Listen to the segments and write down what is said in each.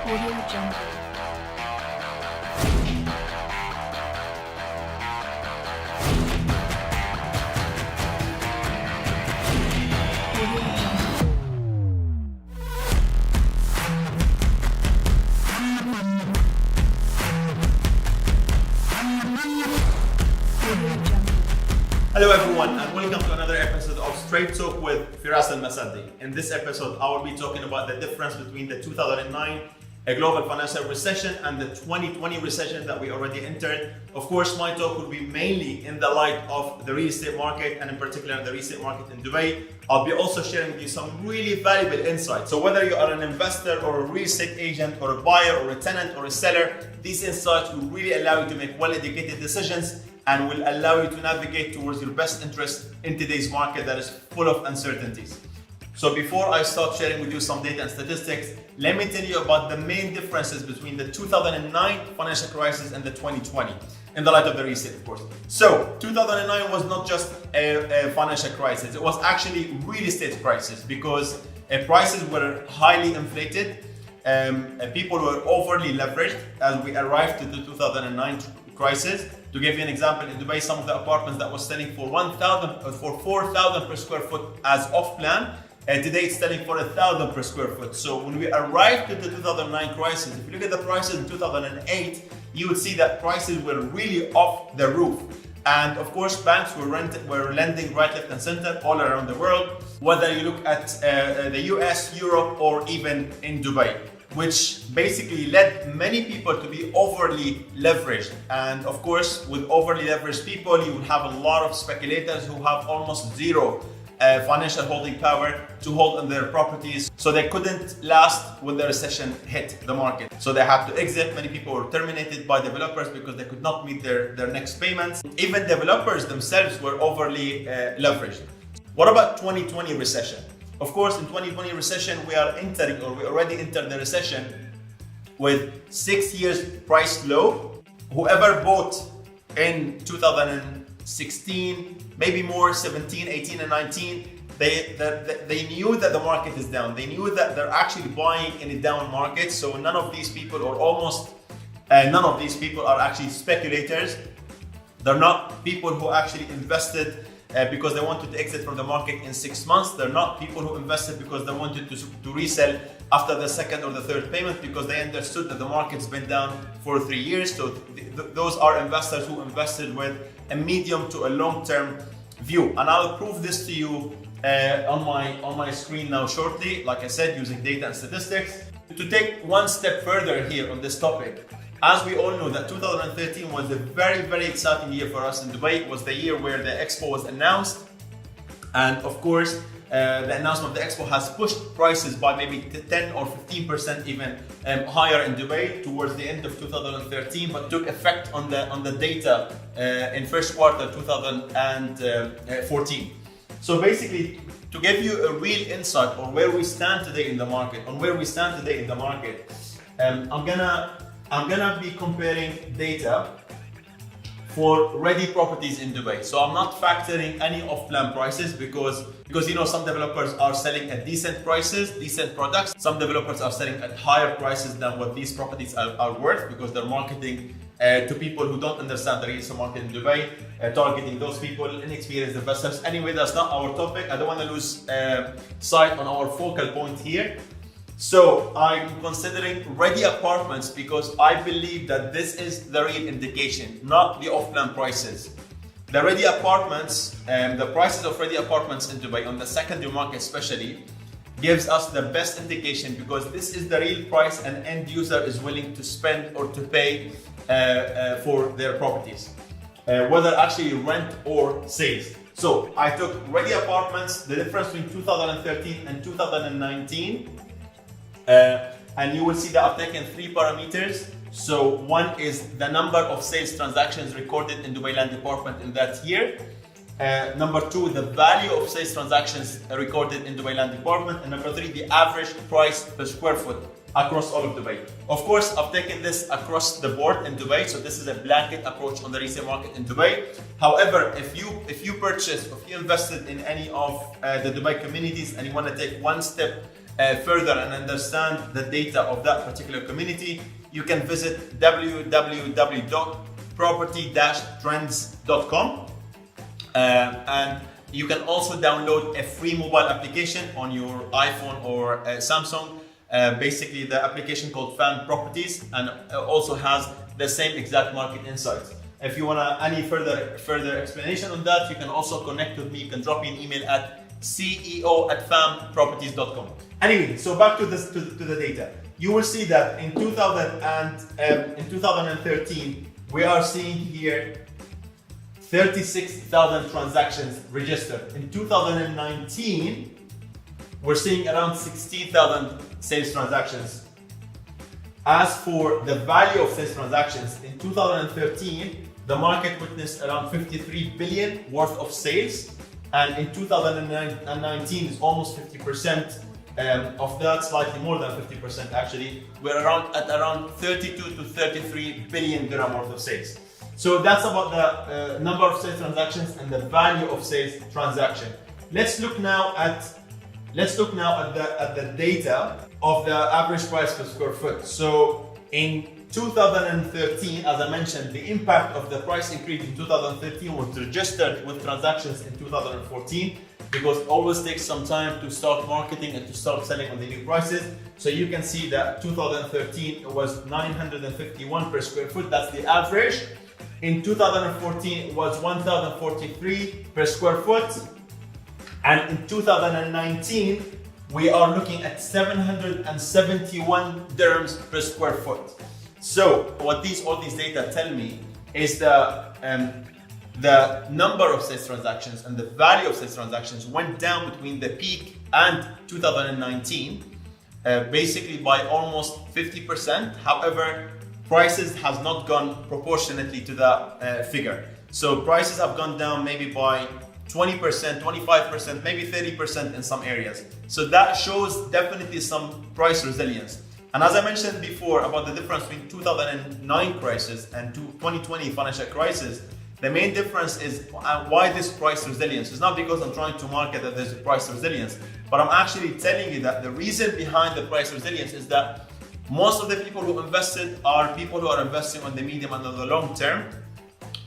Audio Jungle. Audio Jungle. Audio Jungle. Hello everyone and welcome to another episode of Straight Talk with Firas Al-Masadi. In this episode, I will be talking about the difference between the 2009 global financial recession and the 2020 recession that we already entered. Of course, my talk will be mainly in the light of the real estate market and in particular the real estate market in Dubai. I'll be also sharing with you some really valuable insights. So whether you are an investor or a real estate agent or a buyer or a tenant or a seller, these insights will really allow you to make well-educated decisions and will allow you to navigate towards your best interest in today's market that is full of uncertainties. So before I start sharing with you some data and statistics, let me tell you about the main differences between the 2009 financial crisis and the 2020, in the light of the real estate, of course. So 2009 was not just a financial crisis, it was actually real estate crisis because prices were highly inflated, people were overly leveraged as we arrived to the 2009 crisis. To give you an example, in Dubai, some of the apartments that was selling for 4,000 per square foot as off plan, today it's selling for 1,000 per square foot. So when we arrived to the 2009 crisis, if you look at the prices in 2008, you would see that prices were really off the roof. And of course, banks were lending right, left, and center all around the world, whether you look at the US, Europe, or even in Dubai, which basically led many people to be overly leveraged. And of course, with overly leveraged people, you will have a lot of speculators who have almost zero financial holding power to hold on their properties. So they couldn't last when the recession hit the market. So they had to exit. Many people were terminated by developers because they could not meet their next payments. Even developers themselves were overly leveraged. What about 2020 recession? Of course, in 2020 recession, we already entered the recession with 6 years price low. Whoever bought in 2016, maybe more 17, 18 and 19, they knew that the market is down. They knew that they're actually buying in a down market. So none of these people, or almost none of these people, are actually speculators. They're not people who actually invested because they wanted to exit from the market in 6 months. They're not people who invested because they wanted to resell after the second or the third payment because they understood that the market's been down for 3 years. So those are investors who invested with a medium to a long-term view. And I'll prove this to you on my screen now shortly, like I said, using data and statistics. To take one step further here on this topic, as we all know that 2013 was a very, very exciting year for us in Dubai. It was the year where the Expo was announced. And of course, the announcement of the Expo has pushed prices by maybe 10 or 15% even higher in Dubai towards the end of 2013, but took effect on the data in first quarter 2014. So basically, to give you a real insight on where we stand today in the market, I'm gonna be comparing data for ready properties in Dubai. So I'm not factoring any off-plan prices because you know, some developers are selling at decent prices, decent products. Some developers are selling at higher prices than what these properties are worth because they're marketing to people who don't understand the real estate market in Dubai, targeting those people, inexperienced investors. Anyway, that's not our topic. I don't want to lose sight on our focal point here. So I'm considering ready apartments because I believe that this is the real indication, not the off-plan prices. The ready apartments, the prices of ready apartments in Dubai on the secondary market especially, gives us the best indication because this is the real price an end user is willing to spend or to pay for their properties, whether actually rent or sales. So I took ready apartments, the difference between 2013 and 2019. And you will see that I've taken 3 parameters. So one is the number of sales transactions recorded in Dubai Land Department in that year. Number 2, the value of sales transactions recorded in Dubai Land Department. And number 3, the average price per square foot across all of Dubai. Of course, I've taken this across the board in Dubai. So this is a blanket approach on the resale market in Dubai. However, if you invested in any of the Dubai communities and you want to take one step further and understand the data of that particular community, you can visit www.property-trends.com. And you can also download a free mobile application on your iPhone or Samsung. Basically, the application called Fan Properties, and also has the same exact market insights. If you want any further explanation on that, you can also connect with me. You can drop me an email at ceo@famproperties.com. Anyway, so back to this to the data. You will see that in 2013, we are seeing here 36,000 transactions registered. In 2019, we're seeing around 16,000 sales transactions. As for the value of sales transactions, in 2013, the market witnessed around 53 billion worth of sales. And in 2019, it's almost 50% of that, slightly more than 50% actually. We're at around 32 to 33 billion dirham worth of sales. So that's about the number of sales transactions and the value of sales transaction. Let's look now at the data of the average price per square foot. So in 2013, as I mentioned, the impact of the price increase in 2013 was registered with transactions in 2014, because it always takes some time to start marketing and to start selling on the new prices. So you can see that 2013 it was 951 per square foot, that's the average. In 2014 it was 1043 per square foot. And in 2019, we are looking at 771 dirhams per square foot. So what all these data tell me is the number of sales transactions and the value of sales transactions went down between the peak and 2019, basically by almost 50%. However, prices has not gone proportionately to that figure. So prices have gone down maybe by 20%, 25%, maybe 30% in some areas. So that shows definitely some price resilience. And as I mentioned before about the difference between 2009 crisis and 2020 financial crisis, the main difference is why this price resilience. It's not because I'm trying to market that there's a price resilience, but I'm actually telling you that the reason behind the price resilience is that most of the people who invested are people who are investing on the medium and on the long term,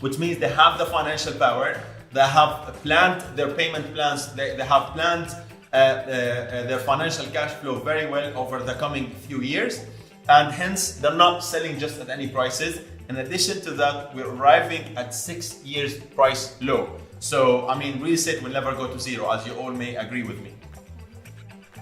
which means they have the financial power. They have planned their payment plans, they have planned their financial cash flow very well over the coming few years, and hence they're not selling just at any prices. In addition to that, we're arriving at 6 years price low. So, I mean, real estate will never go to zero, as you all may agree with me.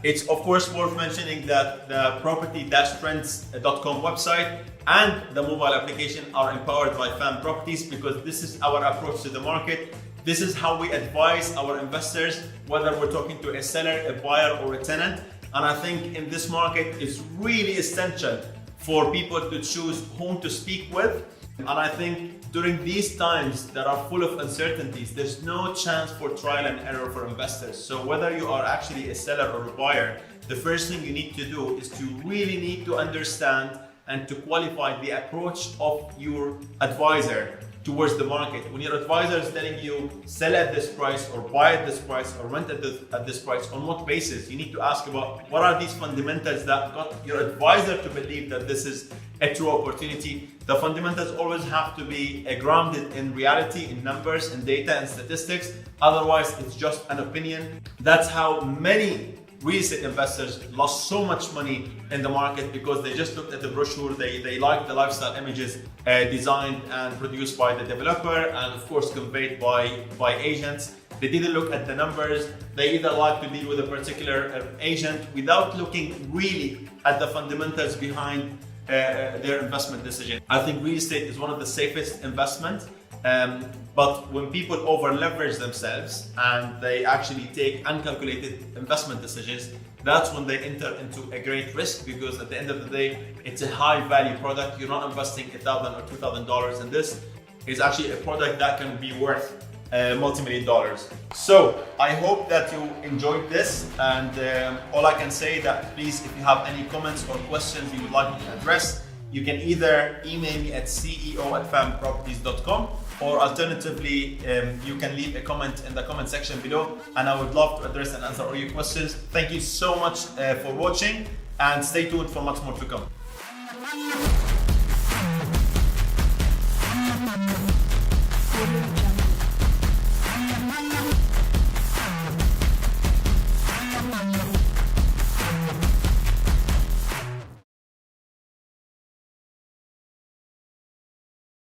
It's of course worth mentioning that the property-trends.com website and the mobile application are empowered by Fan Properties, because this is our approach to the market. This is how we advise our investors, whether we're talking to a seller, a buyer, or a tenant. And I think in this market, it's really essential for people to choose whom to speak with. And I think during these times that are full of uncertainties, there's no chance for trial and error for investors. So whether you are actually a seller or a buyer, the first thing you need to do is to really need to understand and to qualify the approach of your advisor towards the market. When your advisor is telling you sell at this price or buy at this price or rent at this price, on what basis? You need to ask about what are these fundamentals that got your advisor to believe that this is a true opportunity. The fundamentals always have to be grounded in reality, in numbers, in data and statistics. Otherwise, it's just an opinion. That's how many real estate investors lost so much money in the market, because they just looked at the brochure, they liked the lifestyle images designed and produced by the developer and of course conveyed by agents. They didn't look at the numbers. They either like to deal with a particular agent without looking really at the fundamentals behind their investment decision. I think real estate is one of the safest investments. But when people over leverage themselves and they actually take uncalculated investment decisions, that's when they enter into a great risk, because at the end of the day, it's a high value product. You're not investing $1,000 or $2,000 in this. It's actually a product that can be worth multi-million dollars. So I hope that you enjoyed this, and all I can say that please, if you have any comments or questions you would like me to address, you can either email me at ceo@famproperties.com or alternatively, you can leave a comment in the comment section below, and I would love to address and answer all your questions. Thank you so much for watching, and stay tuned for much more to come.